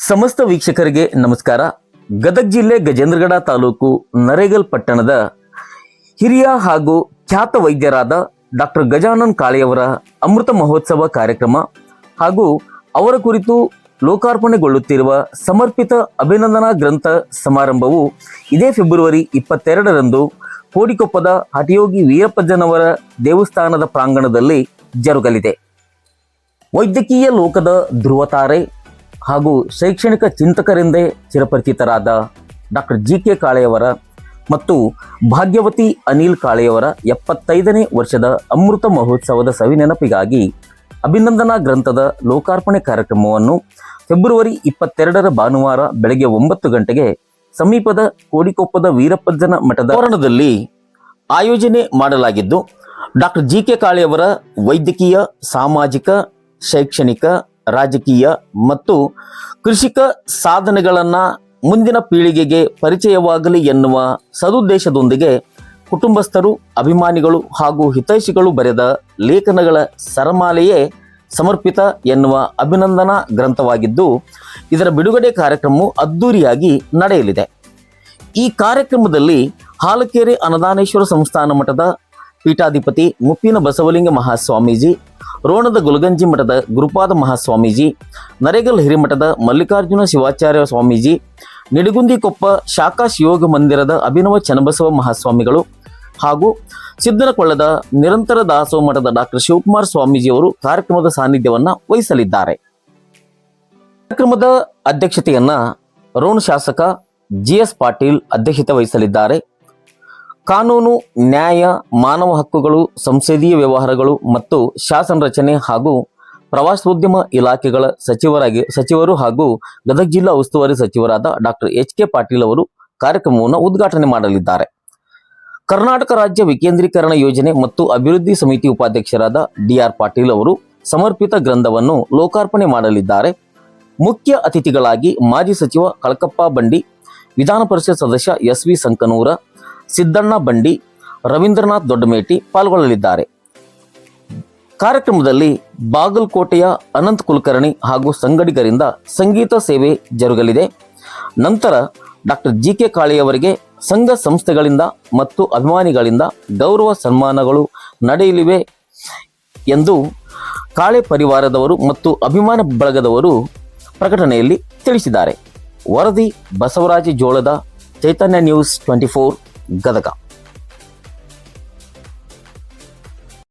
ಸಮಸ್ತ ವೀಕ್ಷಕರಿಗೆ ನಮಸ್ಕಾರ. ಗದಗ ಜಿಲ್ಲೆ ಗಜೇಂದ್ರಗಡ ತಾಲೂಕು ನರೇಗಲ್ ಪಟ್ಟಣದ ಹಿರಿಯ ಹಾಗೂ ಖ್ಯಾತ ವೈದ್ಯರಾದ ಡಾಕ್ಟರ್ ಗಜಾನನ್ ಕಾಳೆಯವರ ಅಮೃತ ಮಹೋತ್ಸವ ಕಾರ್ಯಕ್ರಮ ಹಾಗೂ ಅವರ ಕುರಿತು ಲೋಕಾರ್ಪಣೆಗೊಳ್ಳುತ್ತಿರುವ ಸಮರ್ಪಿತ ಅಭಿನಂದನಾ ಗ್ರಂಥ ಸಮಾರಂಭವು ಇದೇ ಫೆಬ್ರವರಿ 22ರಂದು ಕೋಡಿಕೊಪ್ಪದ ಹಠಯೋಗಿ ವೀರಪ್ಪಜ್ಜನವರ ದೇವಸ್ಥಾನದ ಪ್ರಾಂಗಣದಲ್ಲಿ ಜರುಗಲಿದೆ. ವೈದ್ಯಕೀಯ ಲೋಕದ ಧ್ರುವತಾರೆ ಹಾಗೂ ಶೈಕ್ಷಣಿಕ ಚಿಂತಕರೆಂದೇ ಚಿರಪರಿಚಿತರಾದ ಡಾಕ್ಟರ್ ಜಿ.ಕೆ. ಕಾಳೆಯವರ ಮತ್ತು ಭಾಗ್ಯವತಿ ಅನಿಲ್ ಕಾಳೆಯವರ 75ನೇ ವರ್ಷದ ಅಮೃತ ಮಹೋತ್ಸವದ ಸವಿನೆನಪಿಗಾಗಿ ಅಭಿನಂದನಾ ಗ್ರಂಥದ ಲೋಕಾರ್ಪಣೆ ಕಾರ್ಯಕ್ರಮವನ್ನು ಫೆಬ್ರವರಿ 22ರ ಭಾನುವಾರ ಬೆಳಗ್ಗೆ 9 ಗಂಟೆಗೆ ಸಮೀಪದ ಕೋಡಿಕೊಪ್ಪದ ವೀರಪ್ಪಜ್ಜನ ಮಠದ ಆವರಣದಲ್ಲಿ ಆಯೋಜನೆ ಮಾಡಲಾಗಿದ್ದು, ಡಾಕ್ಟರ್ ಜಿ.ಕೆ. ಕಾಳೆಯವರ ವೈದ್ಯಕೀಯ, ಸಾಮಾಜಿಕ, ಶೈಕ್ಷಣಿಕ, ರಾಜಕೀಯ ಮತ್ತು ಕೃಷಿಕ ಸಾಧನೆಗಳನ್ನು ಮುಂದಿನ ಪೀಳಿಗೆಗೆ ಪರಿಚಯವಾಗಲಿ ಎನ್ನುವ ಸದುದ್ದೇಶದೊಂದಿಗೆ ಕುಟುಂಬಸ್ಥರು, ಅಭಿಮಾನಿಗಳು ಹಾಗೂ ಹಿತೈಷಿಗಳು ಬರೆದ ಲೇಖನಗಳ ಸರಮಾಲೆಯೇ ಸಮರ್ಪಿತ ಎನ್ನುವ ಅಭಿನಂದನಾ ಗ್ರಂಥವಾಗಿದ್ದು, ಇದರ ಬಿಡುಗಡೆ ಕಾರ್ಯಕ್ರಮವು ಅದ್ದೂರಿಯಾಗಿ ನಡೆಯಲಿದೆ. ಈ ಕಾರ್ಯಕ್ರಮದಲ್ಲಿ ಹಾಲಕೆರೆ ಅನ್ನದಾನೇಶ್ವರ ಸಂಸ್ಥಾನ ಮಠದ ಪೀಠಾಧಿಪತಿ ಮುಪ್ಪಿನ ಬಸವಲಿಂಗ ಮಹಾಸ್ವಾಮೀಜಿ, ರೋಣದ ಗುಲಗಂಜಿ ಮಠದ ಗುರುಪಾದ ಮಹಾಸ್ವಾಮೀಜಿ, ನರೇಗಲ್ ಹಿರಿಮಠದ ಮಲ್ಲಿಕಾರ್ಜುನ ಶಿವಾಚಾರ್ಯ ಸ್ವಾಮೀಜಿ, ನಿಡಗುಂದಿಕೊಪ್ಪ ಶಾಖಾ ಶಿವಯೋಗ ಮಂದಿರದ ಅಭಿನವ ಚನ್ನಬಸವ ಮಹಾಸ್ವಾಮಿಗಳು ಹಾಗೂ ಸಿದ್ದನಕೊಳ್ಳದ ನಿರಂತರ ದಾಸೋಹ ಮಠದ ಡಾಕ್ಟರ್ ಶಿವಕುಮಾರ ಸ್ವಾಮೀಜಿಯವರು ಕಾರ್ಯಕ್ರಮದ ಸಾನ್ನಿಧ್ಯವನ್ನು ವಹಿಸಲಿದ್ದಾರೆ. ಕಾರ್ಯಕ್ರಮದ ಅಧ್ಯಕ್ಷತೆಯನ್ನ ರೋಣ ಶಾಸಕ ಜಿ.ಎಸ್. ಪಾಟೀಲ್ ಅಧ್ಯಕ್ಷತೆ ವಹಿಸಲಿದ್ದಾರೆ. ಕಾನೂನು, ನ್ಯಾಯ, ಮಾನವ ಹಕ್ಕುಗಳು, ಸಂಸದೀಯ ವ್ಯವಹಾರಗಳು ಮತ್ತು ಶಾಸನ ರಚನೆ ಹಾಗೂ ಪ್ರವಾಸೋದ್ಯಮ ಇಲಾಖೆಗಳ ಸಚಿವರು ಹಾಗೂ ಗದಗ ಜಿಲ್ಲಾ ಉಸ್ತುವಾರಿ ಸಚಿವರಾದ ಡಾಕ್ಟರ್ ಎಚ್.ಕೆ. ಪಾಟೀಲ್ ಅವರು ಕಾರ್ಯಕ್ರಮವನ್ನು ಉದ್ಘಾಟನೆ ಮಾಡಲಿದ್ದಾರೆ. ಕರ್ನಾಟಕ ರಾಜ್ಯ ವಿಕೇಂದ್ರೀಕರಣ ಯೋಜನೆ ಮತ್ತು ಅಭಿವೃದ್ಧಿ ಸಮಿತಿ ಉಪಾಧ್ಯಕ್ಷರಾದ ಡಿ.ಆರ್. ಪಾಟೀಲ್ ಅವರು ಸಮರ್ಪಿತ ಗ್ರಂಥವನ್ನು ಲೋಕಾರ್ಪಣೆ ಮಾಡಲಿದ್ದಾರೆ. ಮುಖ್ಯ ಅತಿಥಿಗಳಾಗಿ ಮಾಜಿ ಸಚಿವ ಕಳಕಪ್ಪ ಬಂಡಿ, ವಿಧಾನ ಪರಿಷತ್ ಸದಸ್ಯ ಎಸ್.ವಿ. ಸಂಕನೂರ, ಸಿದ್ದಣ್ಣ ಬಂಡಿ, ರವೀಂದ್ರನಾಥ್ ದೊಡ್ಡಮೇಟಿ ಪಾಲ್ಗೊಳ್ಳಲಿದ್ದಾರೆ. ಕಾರ್ಯಕ್ರಮದಲ್ಲಿ ಬಾಗಲಕೋಟೆಯ ಅನಂತ್ ಕುಲಕರ್ಣಿ ಹಾಗೂ ಸಂಗಡಿಗರಿಂದ ಸಂಗೀತ ಸೇವೆ ಜರುಗಲಿದೆ. ನಂತರ ಡಾಕ್ಟರ್ ಜಿ.ಕೆ. ಕಾಳೆಯವರಿಗೆ ಸಂಘ ಸಂಸ್ಥೆಗಳಿಂದ ಮತ್ತು ಅಭಿಮಾನಿಗಳಿಂದ ಗೌರವ ಸನ್ಮಾನಗಳು ನಡೆಯಲಿವೆ ಎಂದು ಕಾಳೆ ಪರಿವಾರದವರು ಮತ್ತು ಅಭಿಮಾನ ಬಳಗದವರು ಪ್ರಕಟಣೆಯಲ್ಲಿ ತಿಳಿಸಿದ್ದಾರೆ. ವರದಿ ಬಸವರಾಜ ಜೋಳದ, ಚೈತನ್ಯ ನ್ಯೂಸ್ 24 ಗದಗ.